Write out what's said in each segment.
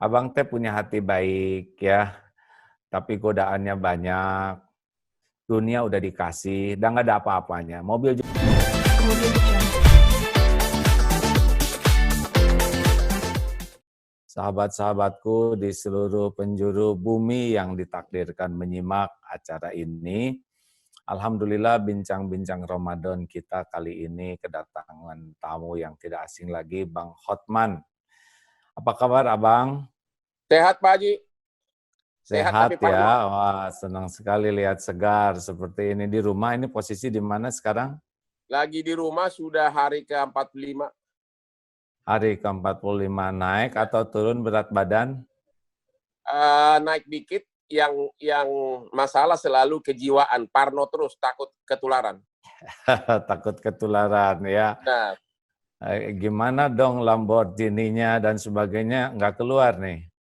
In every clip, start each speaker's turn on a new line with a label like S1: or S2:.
S1: Abang teh punya hati baik ya, tapi godaannya banyak. Dunia udah dikasih, dan nggak ada apa-apanya. Mobil juga. Sahabat-sahabatku di seluruh penjuru bumi yang ditakdirkan menyimak acara ini. Alhamdulillah bincang-bincang Ramadan kita kali ini kedatangan tamu yang tidak asing lagi, Bang Hotman. Apa kabar Abang?
S2: Sehat Pak Haji. Sehat
S1: Sehat
S2: tapi parno.
S1: ya, wah senang sekali lihat segar seperti ini di rumah. Ini posisi di mana sekarang?
S2: Lagi di rumah sudah hari ke-45.
S1: Hari ke-45, naik atau turun berat badan?
S2: Naik dikit, yang masalah selalu kejiwaan. Parno terus, takut ketularan.
S1: Takut ketularan ya.
S2: Nah,
S1: Gimana dong Lamborghini-nya dan sebagainya nggak keluar nih?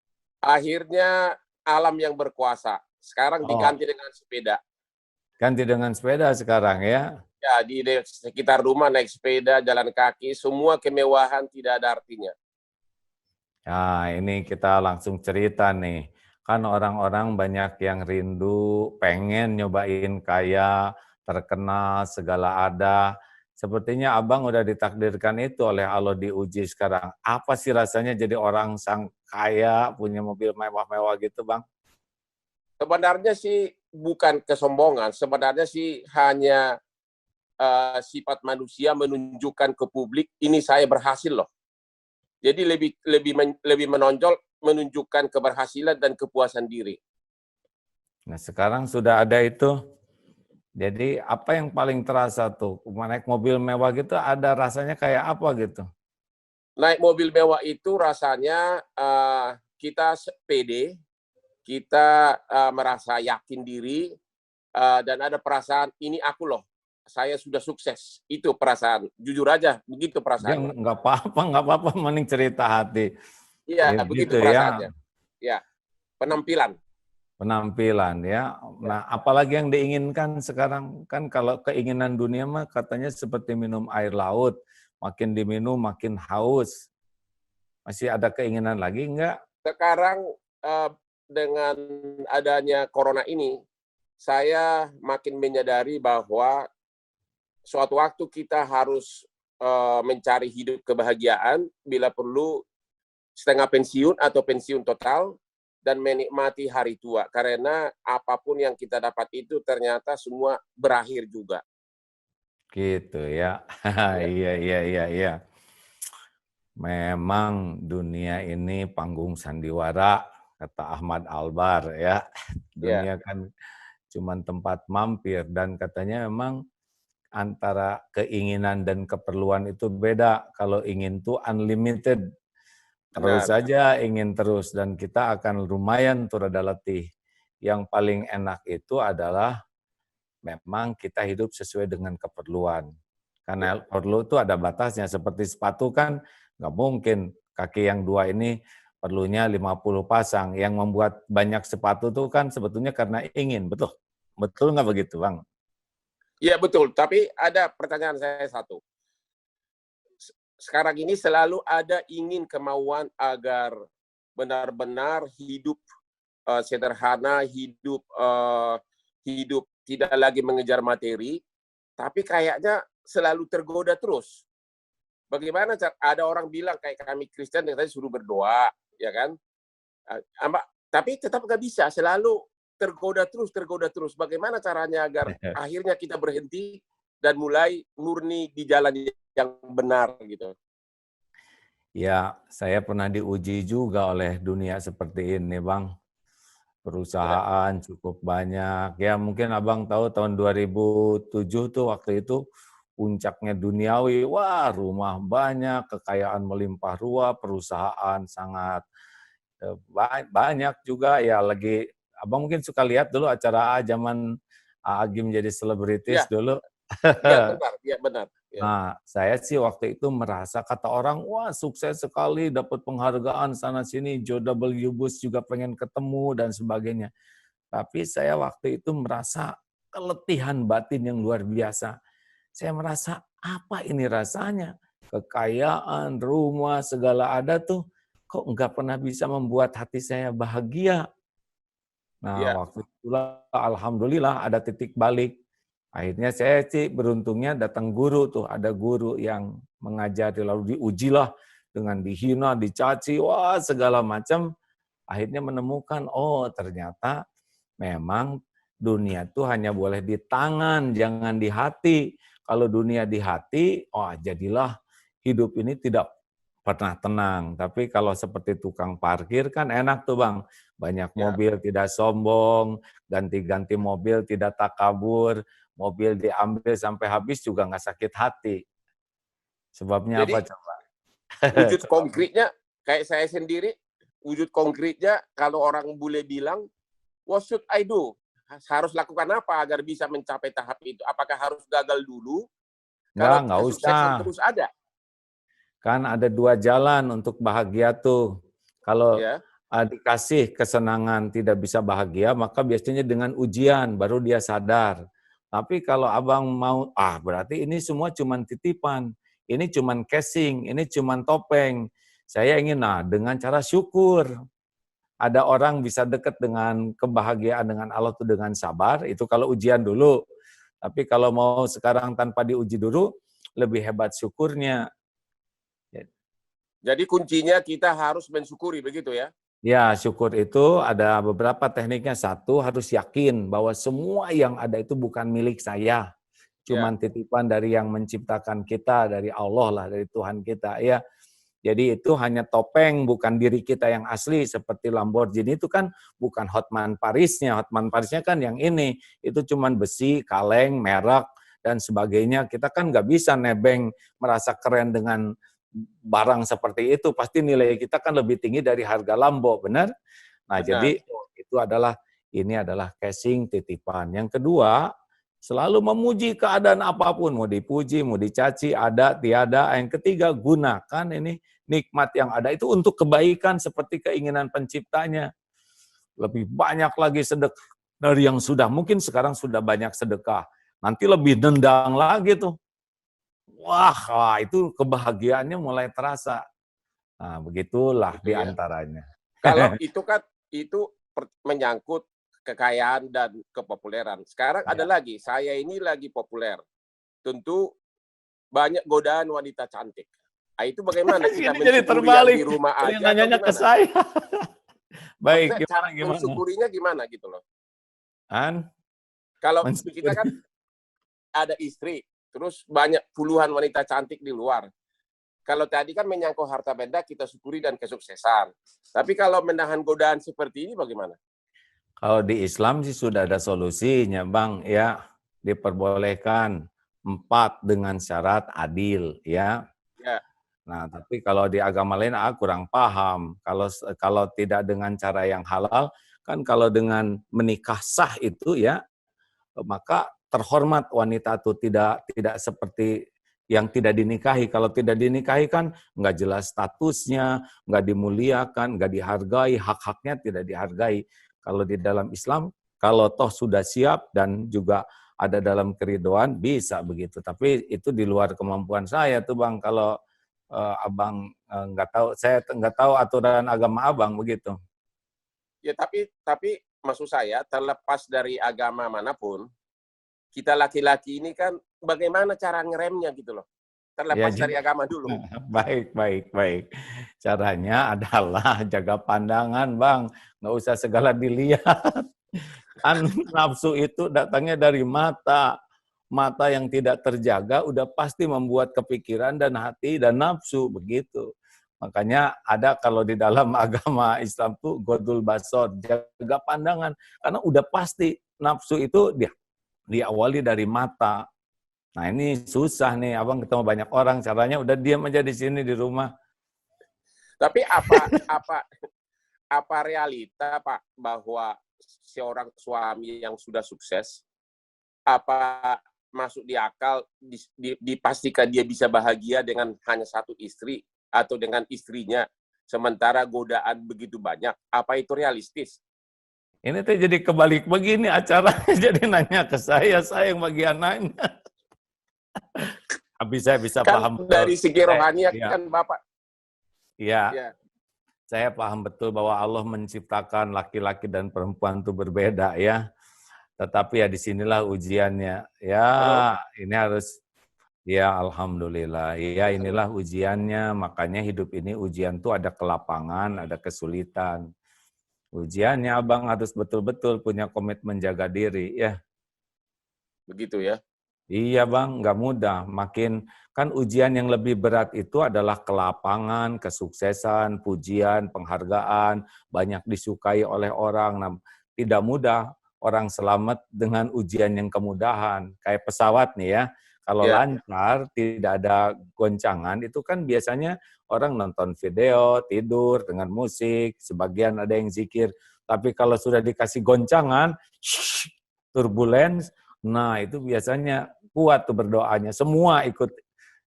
S2: akhirnya alam yang berkuasa. Sekarang
S1: Oh,
S2: diganti dengan sepeda.
S1: ganti dengan sepeda sekarang ya?
S2: Ya, di sekitar rumah naik sepeda, jalan kaki, semua kemewahan tidak ada artinya.
S1: Nah, ini kita langsung cerita nih. Kan orang-orang banyak yang rindu, pengen nyobain kaya, terkenal, segala ada. Sepertinya Abang udah ditakdirkan itu oleh Allah diuji sekarang. Apa sih rasanya jadi orang sang kaya, punya mobil mewah-mewah gitu, Bang?
S2: Sebenarnya sih bukan kesombongan, sebenarnya sih hanya sifat manusia menunjukkan ke publik, ini saya berhasil loh. Jadi lebih menonjol menunjukkan keberhasilan dan kepuasan diri.
S1: Nah, sekarang sudah ada itu. Jadi apa yang paling terasa tuh? Naik mobil mewah gitu ada rasanya kayak apa gitu?
S2: Naik mobil mewah itu rasanya kita pede, kita merasa yakin diri, dan ada perasaan ini aku loh, saya sudah sukses. Itu perasaan, jujur aja, begitu
S1: Dia
S2: perasaannya.
S1: nggak apa-apa, mending cerita hati.
S2: Iya,
S1: Ya,
S2: begitu
S1: gitu ya,
S2: perasaannya. Ya, penampilan.
S1: penampilan ya.
S2: Ya.
S1: Nah, apalagi yang diinginkan sekarang kan kalau keinginan dunia mah katanya seperti minum air laut, makin diminum makin haus. Masih ada keinginan lagi enggak?
S2: Sekarang dengan adanya corona ini, saya makin menyadari bahwa suatu waktu kita harus mencari hidup kebahagiaan, bila perlu setengah pensiun atau pensiun total, dan menikmati hari tua. Karena apapun yang kita dapat itu ternyata semua berakhir juga.
S1: Gitu ya.
S2: Ya.
S1: Iya, iya, iya, iya. Memang dunia ini panggung sandiwara, kata Ahmad Albar ya.
S2: Ya.
S1: Dunia kan cuma tempat mampir dan katanya memang antara keinginan dan keperluan itu beda. Kalau ingin tuh unlimited, terus
S2: Benar.
S1: saja ingin terus dan kita akan lumayan tuh rada letih. Yang paling enak itu adalah memang kita hidup sesuai dengan keperluan.
S2: Ya.
S1: Karena perlu itu ada batasnya, seperti sepatu kan nggak mungkin kaki yang dua ini perlunya 50 pasang. Yang membuat banyak sepatu itu kan sebetulnya karena ingin, betul? Betul nggak begitu, Bang?
S2: Ya, betul. Tapi ada pertanyaan saya satu. Sekarang ini selalu ada ingin kemauan agar benar-benar hidup sederhana, hidup tidak lagi mengejar materi, tapi kayaknya selalu tergoda terus. Bagaimana ada orang bilang kayak kami Kristen yang tadi suruh berdoa, ya kan? Tapi tetap nggak bisa, selalu tergoda terus. Bagaimana caranya agar akhirnya kita berhenti dan mulai murni di jalan yang benar gitu?
S1: Ya, saya pernah diuji juga oleh dunia seperti ini, Bang.
S2: Ya,
S1: Perusahaan cukup banyak. Ya, mungkin Abang tahu tahun 2007 tuh waktu itu puncaknya duniawi. Wah, rumah banyak, kekayaan melimpah ruah, perusahaan sangat banyak juga ya lagi Abang mungkin suka lihat dulu acara zaman Agim jadi selebritis
S2: ya,
S1: dulu.
S2: ya benar, ya benar. Ya.
S1: Nah, saya sih waktu itu merasa kata orang, wah sukses sekali, dapat penghargaan sana-sini, Joe W. Bush juga pengen ketemu dan sebagainya. Tapi saya waktu itu merasa keletihan batin yang luar biasa. Saya merasa, apa ini rasanya? Kekayaan, rumah, segala ada tuh, kok nggak pernah bisa membuat hati saya bahagia. Nah,
S2: Iya.
S1: waktu itulah alhamdulillah ada titik balik. Akhirnya saya sih beruntungnya datang guru tuh, ada guru yang mengajari, lalu diujilah dengan dihina, dicaci, wah segala macam. Akhirnya menemukan, oh ternyata memang dunia itu hanya boleh di tangan, jangan di hati. Kalau dunia di hati, oh jadilah hidup ini tidak pernah tenang. Tapi kalau seperti tukang parkir kan enak tuh Bang. Banyak
S2: Ya.
S1: mobil tidak sombong, ganti-ganti mobil tidak takabur, mobil diambil sampai habis juga nggak sakit hati. Sebabnya apa
S2: Jadi
S1: coba?
S2: wujud
S1: Sebabnya.
S2: konkretnya kayak saya sendiri, wujud konkretnya kalau orang bule bilang, what should I do? Harus lakukan apa agar bisa mencapai tahap itu? Apakah harus gagal dulu? Kalau
S1: Nggak
S2: kesuksesan
S1: usah.
S2: terus ada,
S1: Kan ada dua jalan untuk bahagia tuh. Kalau
S2: ya.
S1: dikasih kesenangan tidak bisa bahagia, maka biasanya dengan ujian baru dia sadar. Tapi kalau abang mau, berarti ini semua cuman titipan, ini cuman casing, ini cuman topeng. Saya ingin, dengan cara syukur. Ada orang bisa dekat dengan kebahagiaan dengan Allah itu dengan sabar, itu kalau ujian dulu. Tapi kalau mau sekarang tanpa diuji dulu, lebih hebat syukurnya.
S2: Jadi kuncinya kita harus mensyukuri, begitu ya?
S1: Ya, syukur itu ada beberapa tekniknya. Satu, harus yakin bahwa semua yang ada itu bukan milik saya.
S2: Ya.
S1: Cuman titipan dari yang menciptakan kita, dari Allah lah, dari Tuhan kita. Ya, jadi itu hanya topeng, bukan diri kita yang asli. Seperti Lamborghini itu kan bukan Hotman Parisnya. Hotman Parisnya kan yang ini. Itu cuman besi, kaleng, merek, dan sebagainya. Kita kan nggak bisa nebeng merasa keren dengan barang seperti itu, pasti nilai kita kan lebih tinggi dari harga Lambo, benar? Nah,
S2: Benar.
S1: jadi itu adalah ini adalah casing titipan. Yang kedua, selalu memuji keadaan apapun, mau dipuji, mau dicaci, ada, tiada. Yang ketiga, gunakan ini nikmat yang ada itu untuk kebaikan seperti keinginan penciptanya. Lebih banyak lagi sedekah dari yang sudah, mungkin sekarang sudah banyak sedekah. Nanti lebih dendang lagi tuh. Wah, itu kebahagiaannya mulai terasa. Nah, begitulah
S2: Gitu
S1: di
S2: ya.
S1: antaranya.
S2: Kalau itu kan itu menyangkut kekayaan dan kepopuleran. Sekarang ada
S1: Ya.
S2: lagi, saya ini lagi populer. Tentu banyak godaan wanita cantik. Nah, itu bagaimana kita
S1: Ini jadi
S2: mensyukuri yang di
S1: terbalik.
S2: rumah
S1: Ini
S2: aja atau
S1: nanyanya ke
S2: gimana?
S1: saya. Baik,
S2: Maksudnya
S1: gimana
S2: cara
S1: gimana?
S2: mensyukurinya gimana gitu loh.
S1: An
S2: Kalau kita
S1: mensyukuri.
S2: kan ada istri, terus banyak puluhan wanita cantik di luar. Kalau tadi kan menyangkut harta benda, kita syukuri dan kesuksesan. Tapi kalau menahan godaan seperti ini bagaimana?
S1: Kalau di Islam sih sudah ada solusinya, Bang. Ya, diperbolehkan 4 dengan syarat adil, ya.
S2: Ya.
S1: Nah, tapi kalau di agama lain kurang paham. Kalau tidak dengan cara yang halal, kan kalau dengan menikah sah itu ya, maka terhormat wanita itu tidak seperti yang tidak dinikahi. Kalau tidak dinikahi kan nggak jelas statusnya, nggak dimuliakan, nggak dihargai, hak-haknya tidak dihargai. Kalau di dalam Islam, kalau toh sudah siap dan juga ada dalam keridoan, bisa begitu. Tapi itu di luar kemampuan saya tuh Bang, kalau abang nggak tahu, saya nggak tahu aturan agama abang begitu.
S2: Ya, tapi maksud saya terlepas dari agama manapun, kita laki-laki ini kan bagaimana cara ngeremnya gitu loh.
S1: Ya,
S2: Terlepas dari agama dulu.
S1: baik, baik, baik. Caranya adalah jaga pandangan, Bang. Nggak usah segala dilihat. Kan nafsu itu datangnya dari mata. Mata yang tidak terjaga udah pasti membuat kepikiran dan hati dan nafsu, begitu. Makanya ada kalau di dalam agama Islam tuh godul basor, jaga pandangan. Karena udah pasti nafsu itu diawali dari mata. Nah ini susah nih, abang ketemu banyak orang, caranya udah diam aja di sini di rumah.
S2: Tapi apa realita Pak bahwa seorang suami yang sudah sukses, apa masuk di akal dipastikan dia bisa bahagia dengan hanya satu istri atau dengan istrinya, sementara godaan begitu banyak, apa itu realistis?
S1: Ini tuh jadi kebalik begini acaranya, jadi nanya ke saya yang bagian nanya. Tapi saya bisa
S2: Kan
S1: paham betul.
S2: dari segi rohani
S1: Ya,
S2: kan Bapak.
S1: ya.
S2: Ya.
S1: Saya paham betul bahwa Allah menciptakan laki-laki dan perempuan itu berbeda ya. Tetapi ya disinilah ujiannya. Ya,
S2: Halo?
S1: ini harus, ya alhamdulillah. Ya inilah ujiannya. Makanya hidup ini ujian tuh ada kelapangan, ada kesulitan. Ujiannya abang harus betul-betul punya komitmen jaga diri ya.
S2: Begitu ya.
S1: Iya bang, nggak mudah. Makin kan ujian yang lebih berat itu adalah kelapangan, kesuksesan, pujian, penghargaan, banyak disukai oleh orang. Nah, tidak mudah orang selamat dengan ujian yang kemudahan. Kayak pesawat nih ya, kalau
S2: Ya,
S1: lancar, tidak ada goncangan, itu kan biasanya orang nonton video, tidur dengan musik, sebagian ada yang zikir. Tapi kalau sudah dikasih goncangan, turbulence, nah itu biasanya kuat tuh berdoanya, semua ikut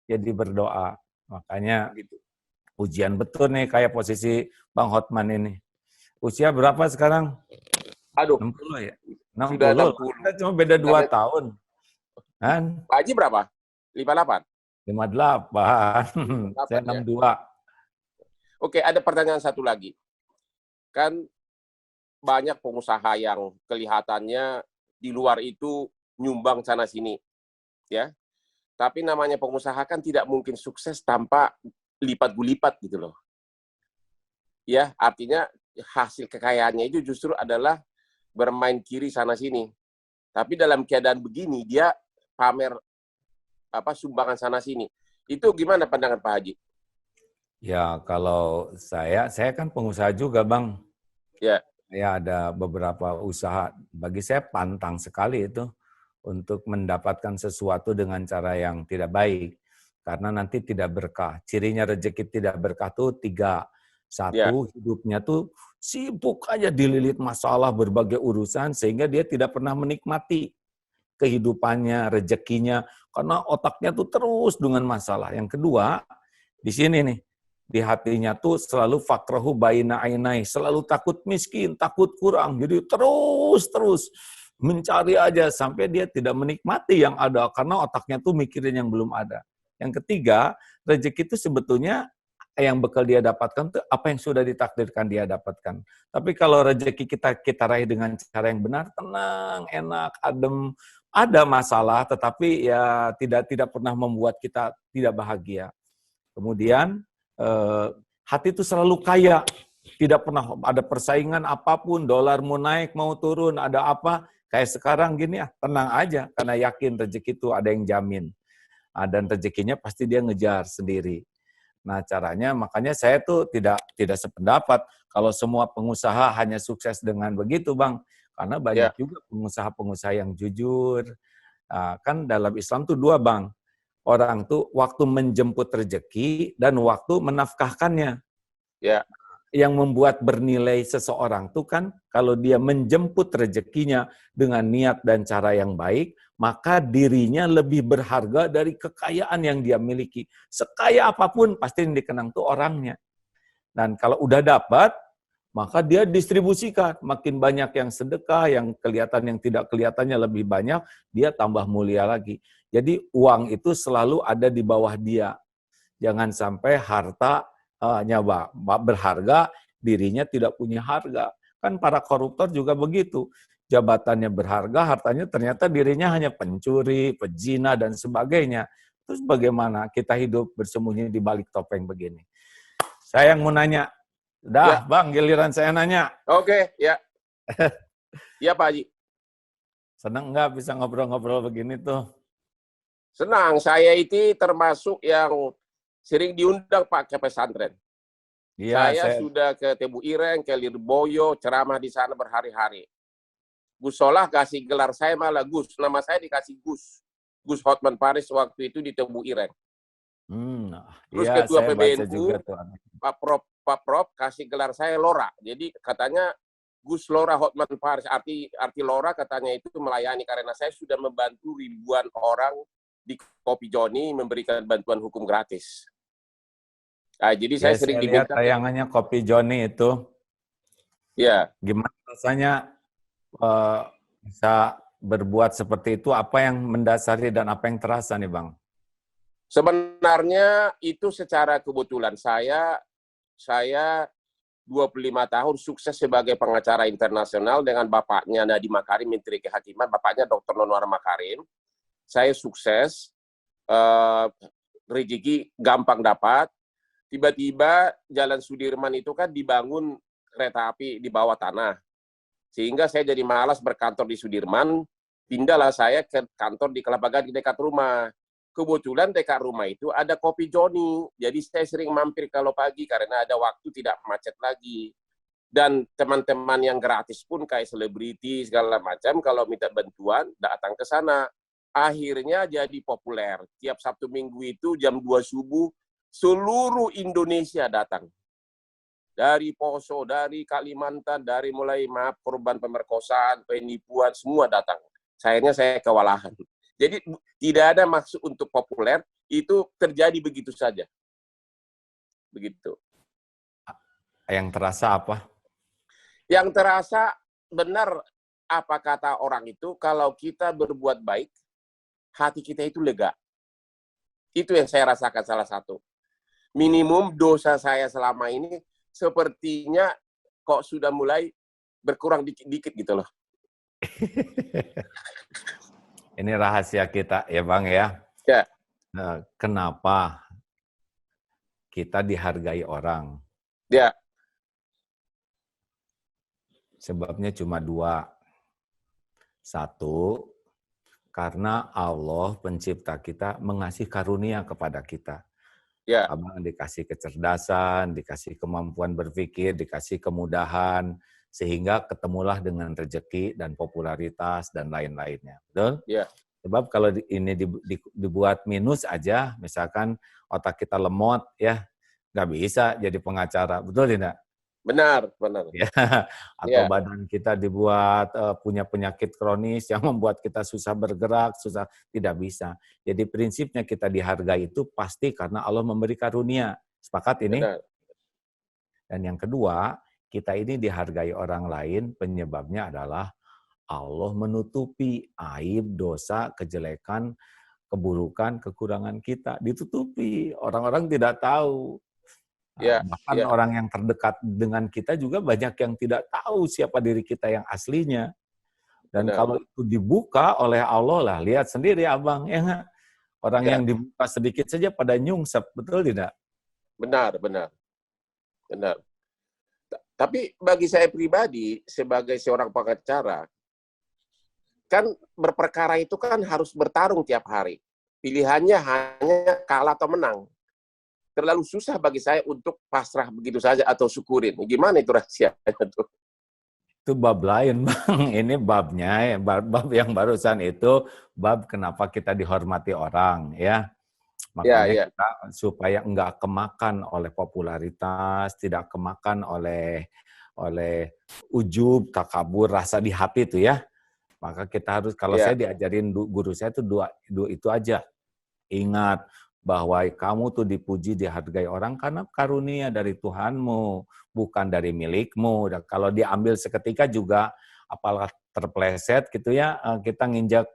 S1: jadi berdoa. Makanya
S2: begitu.
S1: ujian betul nih kayak posisi Bang Hotman ini. Usia berapa sekarang?
S2: Aduh,
S1: 60 ya?
S2: sudah
S1: 60 lah.
S2: 60.
S1: Kita cuma beda 2
S2: Karena
S1: tahun. Kan?
S2: Pak Haji berapa? 58?
S1: 58. Saya
S2: 58 ya.
S1: 62.
S2: Oke, ada pertanyaan satu lagi. Kan banyak pengusaha yang kelihatannya di luar itu nyumbang sana sini, ya. Tapi namanya pengusaha kan tidak mungkin sukses tanpa lipat gulipat gitu loh. Ya, artinya hasil kekayaannya itu justru adalah bermain kiri sana sini. Tapi dalam keadaan begini dia pamer sumbangan sana sini. Itu gimana pandangan Pak Haji?
S1: Ya kalau saya kan pengusaha juga Bang.
S2: Ya,
S1: Ya ada beberapa usaha, bagi saya pantang sekali itu untuk mendapatkan sesuatu dengan cara yang tidak baik. Karena nanti tidak berkah. Cirinya rezeki tidak berkah tuh 3.
S2: ya,
S1: 1, hidupnya tuh sibuk aja dililit masalah berbagai urusan sehingga dia tidak pernah menikmati kehidupannya, rezekinya, karena otaknya tuh terus dengan masalah. Yang kedua, di sini nih, di hatinya tuh selalu fakrahu baina ainai, selalu takut miskin, takut kurang. Jadi terus mencari aja sampai dia tidak menikmati yang ada karena otaknya tuh mikirin yang belum ada. Yang ketiga, rezeki itu sebetulnya yang bakal dia dapatkan tuh apa yang sudah ditakdirkan dia dapatkan. Tapi kalau rezeki kita raih dengan cara yang benar, tenang, enak, adem, ada masalah tetapi ya tidak pernah membuat kita tidak bahagia. Kemudian hati itu selalu kaya, tidak pernah ada persaingan apapun, dolar mau naik mau turun, ada apa, kayak sekarang gini ya, tenang aja karena yakin rezeki itu ada yang jamin. Dan rezekinya pasti dia ngejar sendiri. Nah, caranya makanya saya tuh tidak sependapat kalau semua pengusaha hanya sukses dengan begitu, Bang. Karena
S2: ya,
S1: banyak juga pengusaha-pengusaha yang jujur. Kan dalam Islam tuh 2, Bang. Orang tuh waktu menjemput rezeki dan waktu menafkahkannya.
S2: ya,
S1: Yang membuat bernilai seseorang tuh kan kalau dia menjemput rezekinya dengan niat dan cara yang baik, maka dirinya lebih berharga dari kekayaan yang dia miliki. Sekaya apapun pasti yang dikenang tuh orangnya. Dan kalau udah dapat, maka dia distribusikan. Makin banyak yang sedekah, yang kelihatan yang tidak kelihatannya lebih banyak, dia tambah mulia lagi. Jadi uang itu selalu ada di bawah dia. Jangan sampai harta nyawa berharga, dirinya tidak punya harga. Kan para koruptor juga begitu. Jabatannya berharga, hartanya ternyata dirinya hanya pencuri, pezina, dan sebagainya. Terus bagaimana kita hidup bersembunyi di balik topeng begini? Saya yang mau nanya.
S2: ya.
S1: Dah, Bang, giliran saya nanya.
S2: Oke, ya. Ya, Pak Haji.
S1: Senang nggak bisa ngobrol-ngobrol begini tuh?
S2: Senang, saya itu termasuk yang sering diundang Pak ke pesantren.
S1: Iya,
S2: Saya
S1: saya
S2: sudah ke Tebu Ireng, ke Lirboyo, ceramah di sana berhari-hari. Gus Solah kasih gelar saya malah Gus. Nama saya dikasih Gus. Gus Hotman Paris waktu itu di Tebu Ireng. Terus
S1: iya
S2: ketua
S1: saya baca juga
S2: PBNU,
S1: tuh.
S2: Pak Prof kasih gelar saya Lora. Jadi katanya Gus Lora Hotman Paris. Arti Lora katanya itu melayani karena saya sudah membantu ribuan orang di Kopi Joni memberikan bantuan hukum gratis. Nah, jadi
S1: Ya,
S2: saya sering
S1: saya lihat
S2: diminta.
S1: tayangannya Kopi Joni itu.
S2: Ya,
S1: Gimana rasanya eh, bisa berbuat seperti itu? Apa yang mendasari dan apa yang terasa nih, Bang?
S2: sebenarnya itu secara kebetulan saya 25 tahun sukses sebagai pengacara internasional dengan bapaknya Nadiem Makarim, Menteri Kehakiman, bapaknya Dr. Nonwar Makarim. Saya sukses, rezeki gampang dapat. Tiba-tiba Jalan Sudirman itu kan dibangun kereta api di bawah tanah. Sehingga saya jadi malas berkantor di Sudirman, pindahlah saya ke kantor di Kelapa Gading dekat rumah. Kebetulan dekat rumah itu ada Kopi Joni. Jadi saya sering mampir kalau pagi karena ada waktu tidak macet lagi. Dan teman-teman yang gratis pun kayak selebriti segala macam kalau minta bantuan datang ke sana. Akhirnya jadi populer. Tiap Sabtu Minggu itu jam 2 subuh seluruh Indonesia datang. Dari Poso, dari Kalimantan, dari mulai korban pemerkosaan, penipuan, semua datang. Akhirnya saya kewalahan. Jadi tidak ada maksud untuk populer, itu terjadi begitu saja. Begitu.
S1: Yang terasa apa?
S2: Yang terasa benar apa kata orang itu, kalau kita berbuat baik, hati kita itu lega. Itu yang saya rasakan salah satu. Minimum dosa saya selama ini sepertinya kok sudah mulai berkurang dikit-dikit gitu loh.
S1: Ini rahasia kita ya Bang ya.
S2: Ya.
S1: Kenapa kita dihargai orang?
S2: Ya.
S1: Sebabnya cuma dua. Satu, karena Allah pencipta kita mengasih karunia kepada kita.
S2: Ya.
S1: Abang dikasih kecerdasan, dikasih kemampuan berpikir, dikasih kemudahan, sehingga ketemulah dengan rezeki dan popularitas dan lain-lainnya. Betul?
S2: Ya.
S1: Sebab kalau ini dibuat minus aja, misalkan otak kita lemot, ya nggak bisa jadi pengacara. Betul tidak?
S2: Benar, benar.
S1: Ya. Atau badan kita dibuat punya penyakit kronis yang membuat kita susah bergerak, susah, tidak bisa. Jadi prinsipnya kita dihargai itu pasti karena Allah memberi karunia. Sepakat ini?
S2: Benar.
S1: Dan yang kedua, kita ini dihargai orang lain, penyebabnya adalah Allah menutupi aib, dosa, kejelekan, keburukan, kekurangan kita. Ditutupi. Orang-orang tidak tahu. Bahkan orang yang terdekat dengan kita juga banyak yang tidak tahu siapa diri kita yang aslinya. Dan kalau itu dibuka oleh Allah lah, lihat sendiri Abang, ya nggak? Orang yang dibuka sedikit saja pada nyungsep, betul tidak?
S2: Benar, benar. Benar. Tapi bagi saya pribadi, sebagai seorang pengacara, kan berperkara itu kan harus bertarung tiap hari. Pilihannya hanya kalah atau menang. Terlalu susah bagi saya untuk pasrah begitu saja atau syukurin. Gimana itu rahasianya tuh?
S1: Itu bab lain, Bang. Ini babnya, bab yang barusan itu, bab kenapa kita dihormati orang, ya. Makanya kita supaya enggak kemakan oleh popularitas, tidak kemakan oleh ujub, takabur, rasa di hati itu ya. Maka kita harus, kalau saya diajarin guru saya itu dua itu aja. Ingat bahwa kamu tuh dipuji, dihargai orang karena karunia dari Tuhanmu, bukan dari milikmu. Dan kalau diambil seketika juga, apalah terpleset gitu ya, kita nginjak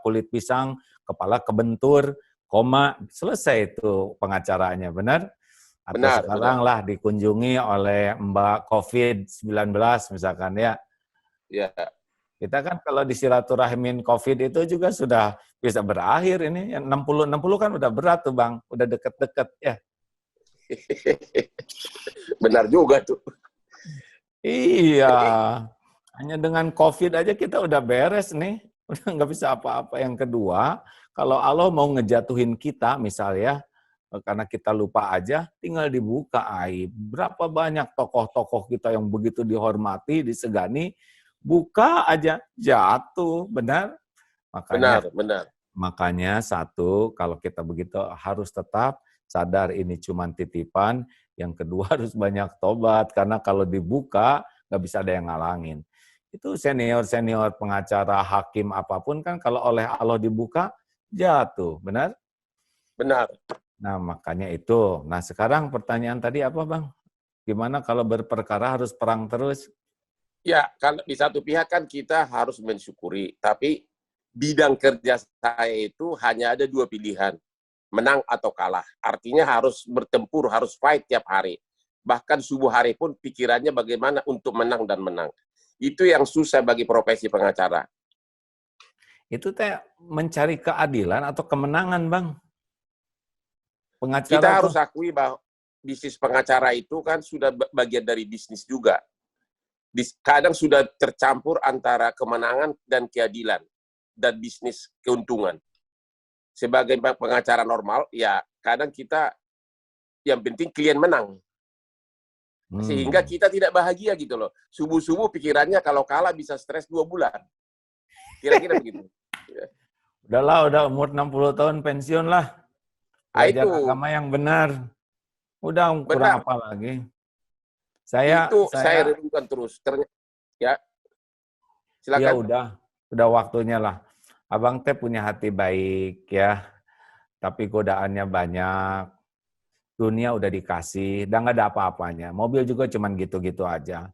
S1: kulit pisang, kepala kebentur, koma, selesai itu pengacaranya, benar? Atau sekarang lah dikunjungi oleh Mbak COVID-19 misalkan ya.
S2: Ya.
S1: Kita kan kalau disilaturahmin COVID itu juga sudah bisa berakhir ini. Yang 60 kan udah berat tuh Bang, udah deket-deket ya.
S2: Benar juga tuh.
S1: Iya, hanya dengan COVID aja kita udah beres nih, udah nggak bisa apa-apa. Yang kedua, kalau Allah mau ngejatuhin kita misalnya, karena kita lupa aja, tinggal dibuka aib. Berapa banyak tokoh-tokoh kita yang begitu dihormati, disegani, buka aja jatuh, benar? Makanya satu, kalau kita begitu harus tetap sadar ini cuma titipan. Yang kedua harus banyak tobat, karena kalau dibuka nggak bisa ada yang ngalangin. Itu senior-senior pengacara, hakim apapun kan kalau oleh Allah dibuka jatuh, benar?
S2: Benar.
S1: Nah makanya itu. Nah sekarang pertanyaan tadi apa Bang? Gimana kalau berperkara harus perang terus?
S2: Ya, kalau di satu pihak kan kita harus mensyukuri, tapi bidang kerja saya itu hanya ada dua pilihan, menang atau kalah. Artinya harus bertempur, harus fight tiap hari. bahkan subuh hari pun pikirannya bagaimana untuk menang dan menang. Itu yang susah bagi profesi pengacara.
S1: Itu teh mencari keadilan atau kemenangan, Bang?
S2: Kita
S1: Pengacara tuh.
S2: harus akui bahwa bisnis pengacara itu kan sudah bagian dari bisnis juga. Kadang sudah tercampur antara kemenangan dan keadilan dan bisnis keuntungan. Sebagai pengacara normal, ya kadang kita yang penting klien menang. Sehingga kita tidak bahagia gitu loh. Subuh-subuh pikirannya kalau kalah bisa stres 2 bulan. Kira-kira begitu.
S1: Udahlah, udah umur 60 tahun pensiun lah. Belajar
S2: Itu
S1: agama yang benar. Udah kurang
S2: benar.
S1: apa lagi? Saya
S2: Itu saya renungkan terus. Ya,
S1: ya
S2: silakan.
S1: udah waktunya lah. Abang teh punya hati baik ya, tapi godaannya banyak. Dunia udah dikasih, udah nggak ada apa-apanya. Mobil juga cuman gitu-gitu aja.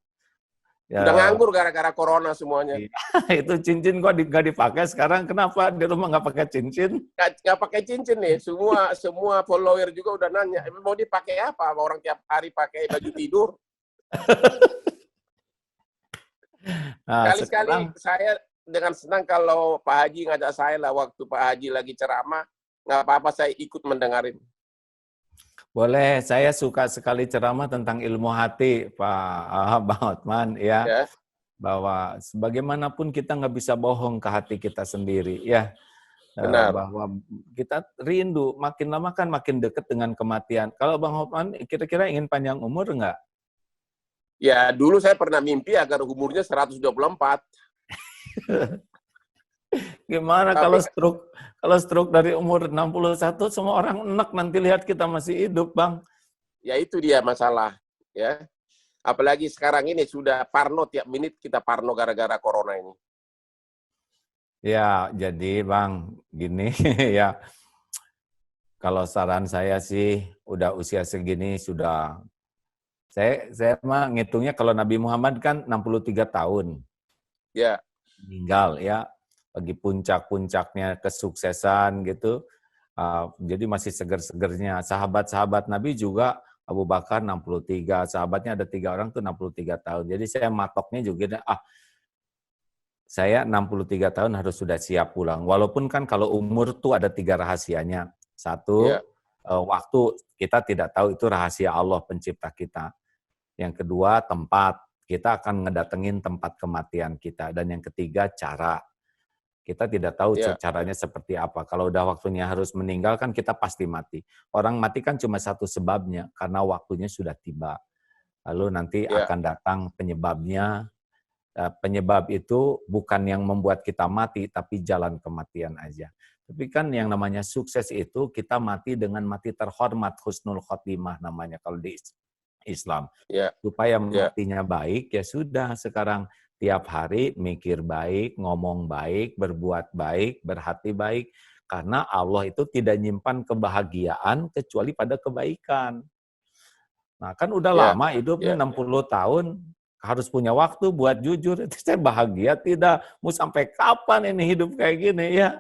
S1: Ya,
S2: Sudah nganggur gara-gara corona semuanya.
S1: itu cincin kok nggak dipakai sekarang. Kenapa di rumah nggak pakai cincin?
S2: Nggak pakai cincin nih. Semua follower juga udah nanya, mau dipakai apa? Orang tiap hari pakai baju tidur.
S1: Nah,
S2: Sekali-sekali
S1: sekarang
S2: saya dengan senang kalau Pak Haji ngajak saya lah waktu Pak Haji lagi ceramah, nggak apa-apa saya ikut mendengarin.
S1: boleh, saya suka sekali ceramah tentang ilmu hati, Pak Bang Hotman, ya.
S2: Ya,
S1: Bahwa sebagaimanapun kita nggak bisa bohong ke hati kita sendiri, ya.
S2: benar.
S1: Bahwa kita rindu, makin lama kan makin dekat dengan kematian. Kalau Bang Hotman kira-kira ingin panjang umur nggak?
S2: Ya, dulu saya pernah mimpi agar umurnya 124.
S1: Gimana
S2: Tapi
S1: kalau stroke dari umur 61 semua orang enak nanti lihat kita masih hidup, Bang.
S2: ya itu dia masalah, ya. Apalagi sekarang ini sudah parno, tiap menit kita parno gara-gara corona ini.
S1: Ya, jadi Bang, gini ya. Kalau saran saya sih udah usia segini sudah saya mah ngitungnya kalau Nabi Muhammad kan 63 tahun
S2: Ya,
S1: meninggal ya. Bagi puncak-puncaknya kesuksesan gitu. Jadi masih seger-segernya. Sahabat-sahabat Nabi juga Abu Bakar 63, sahabatnya ada 3 orang tuh 63 tahun. Jadi saya matoknya juga saya 63 tahun harus sudah siap pulang. Walaupun kan kalau umur tuh ada 3 rahasianya.
S2: ya,
S1: Satu, waktu kita tidak tahu itu rahasia Allah pencipta kita. Yang kedua, tempat. Kita akan ngedatengin tempat kematian kita. Dan yang ketiga, cara. Kita tidak tahu
S2: ya,
S1: caranya seperti apa. Kalau udah waktunya harus meninggal kan kita pasti mati. Orang mati kan cuma satu sebabnya, karena waktunya sudah tiba. Lalu nanti
S2: ya,
S1: akan datang penyebabnya. Penyebab itu bukan yang membuat kita mati, tapi jalan kematian aja. Tapi kan yang namanya sukses itu kita mati dengan mati terhormat, husnul khotimah namanya kalau di Islam.
S2: ya,
S1: Supaya
S2: ya,
S1: matinya baik, ya sudah sekarang tiap hari mikir baik, ngomong baik, berbuat baik, berhati baik. Karena Allah itu tidak nyimpan kebahagiaan kecuali pada kebaikan. Nah kan udah
S2: ya,
S1: lama hidupnya
S2: ya.
S1: 60 tahun, harus punya waktu buat jujur. Itu saya bahagia tidak? Mau sampai kapan ini hidup kayak gini ya?